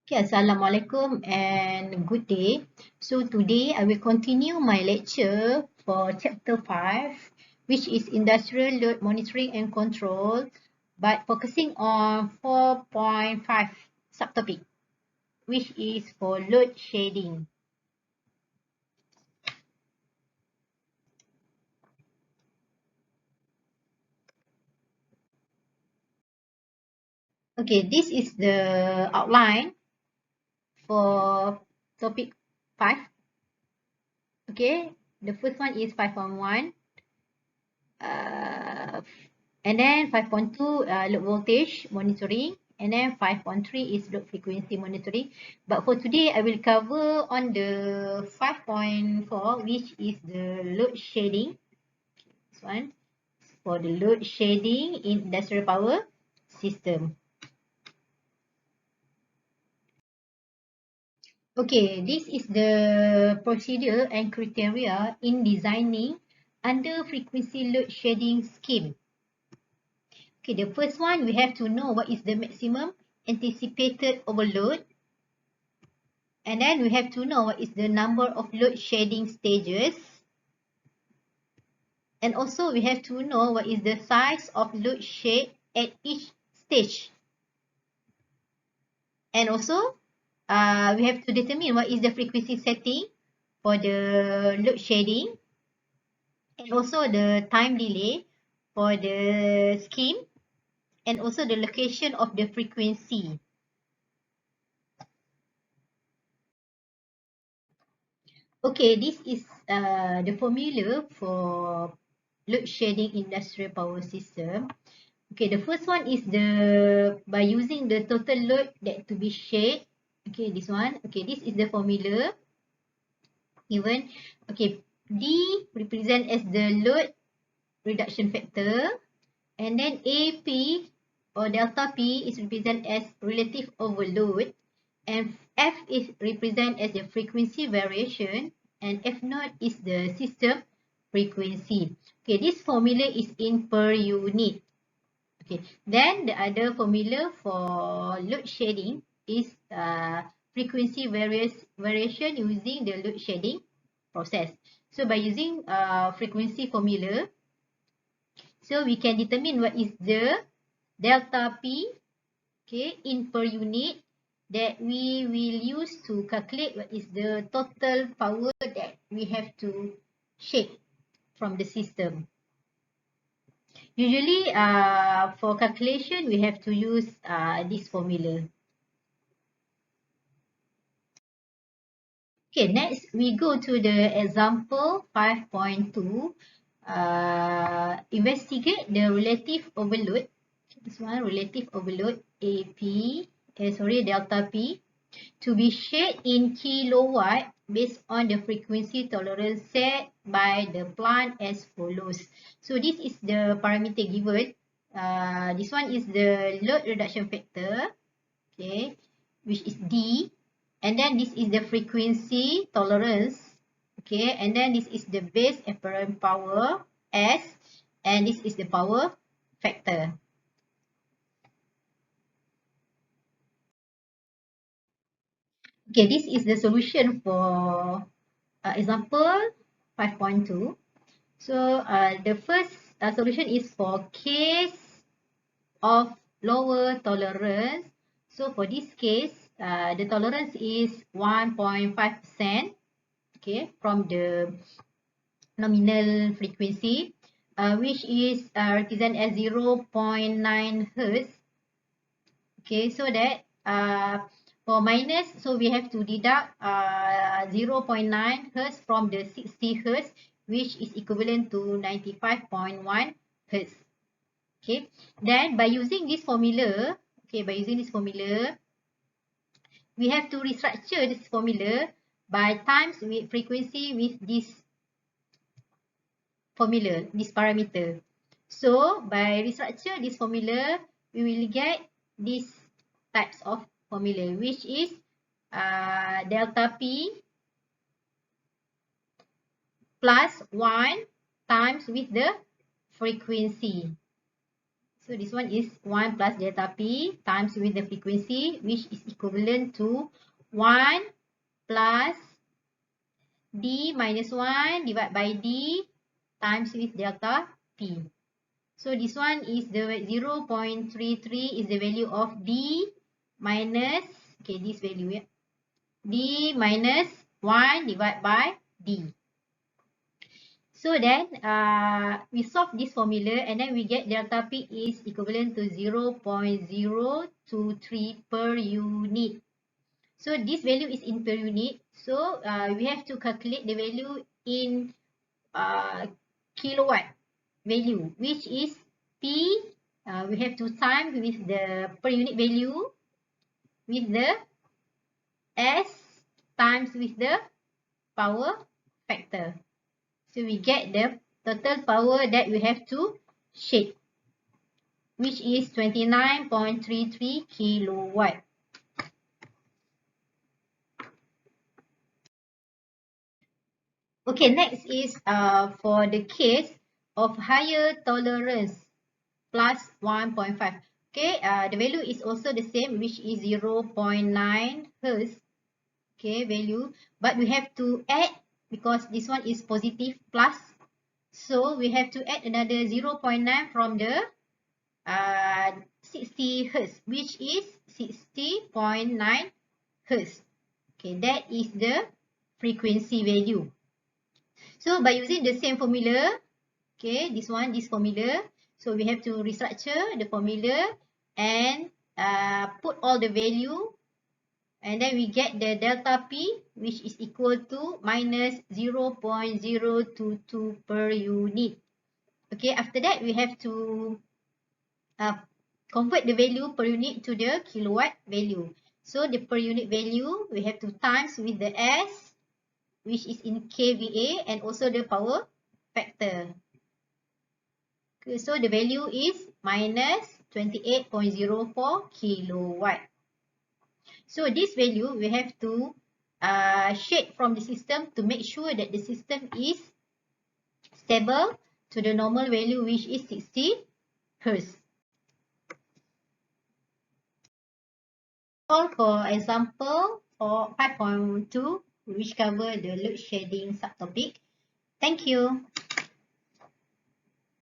Okay, Assalamualaikum and good day. So today I will continue my lecture for chapter 5, which is industrial load monitoring and control, but focusing on 4.5 subtopic, which is for load shedding. Okay, this is the outline for topic 5. Okay, the first one is 5.1. And then 5.2 load voltage monitoring, and then 5.3 is load frequency monitoring. But for today, I will cover on the 5.4, which is the load shedding. This one for the load shedding in industrial power system. Okay, this is the procedure and criteria in designing under frequency load shedding scheme. Okay, the first one, we have to know what is the maximum anticipated overload. And then we have to know what is the number of load shedding stages. And also we have to know what is the size of load shed at each stage. And also we have to determine what is the frequency setting for the load shedding. And also the time delay for the scheme. And also the location of the frequency. Okay, this is the formula for load shedding industrial power system. Okay, the first one is by using the total load that to be shed. Okay, this one. Okay, this is the formula given. Okay, D represent as the load reduction factor, and then AP or delta P is represent as relative overload, and F is represent as the frequency variation, and F naught is the system frequency. Okay, this formula is in per unit. Okay, then the other formula for load shedding is frequency variation using the load shedding process. So by using frequency formula, so we can determine what is the delta P, okay, in per unit that we will use to calculate what is the total power that we have to shed from the system. Usually for calculation, we have to use this formula. Okay, next we go to the example 5.2. Investigate the relative overload. This one, relative overload delta P to be shared in kilowatt based on the frequency tolerance set by the plant as follows. So this is the parameter given. This one is the load reduction factor, okay, which is D. And then this is the frequency tolerance, okay, and then this is the base apparent power S, and this is the power factor. Okay, this is the solution for example 5.2. So the first solution is for case of lower tolerance. So for this case, the tolerance is 1.5%, okay, from the nominal frequency, which is represent as 0.9 Hertz. Okay, so that for minus, so we have to deduct 0.9 Hertz from the 60 Hertz, which is equivalent to 95.1 Hertz. Okay, then by using this formula, we have to restructure this formula by times with frequency with this formula, this parameter. So by restructure this formula, we will get these types of formula, which is delta P plus 1 times with the frequency. So this one is 1 plus delta P times with the frequency, which is equivalent to 1 plus D minus 1 divided by D times with delta P. So this one is the 0.33 is the value of D minus, okay, this value, yeah, D minus 1 divided by D. So then we solve this formula and then we get delta P is equivalent to 0.023 per unit. So this value is in per unit. So we have to calculate the value in kilowatt value, which is P. We have to time with the per unit value with the S times with the power factor. So we get the total power that we have to shed, which is 29.33 kilowatt. Okay, next is for the case of higher tolerance plus 1.5. Okay, the value is also the same, which is 0.9 Hertz. Okay, value, but we have to add because this one is positive plus. So we have to add another 0.9 from the 60 Hertz, which is 60.9 Hertz. Okay, that is the frequency value. So by using the same formula, okay, this formula, so we have to restructure the formula and put all the value, and then we get the delta P, which is equal to minus 0.022 per unit. Okay, after that we have to convert the value per unit to the kilowatt value. So the per unit value we have to times with the S, which is in kVA, and also the power factor. Okay, so the value is minus 28.04 kilowatt. So this value we have to shade from the system to make sure that the system is stable to the normal value, which is 60 Hertz. All for example for 5.2, which cover the load shedding subtopic. Thank you.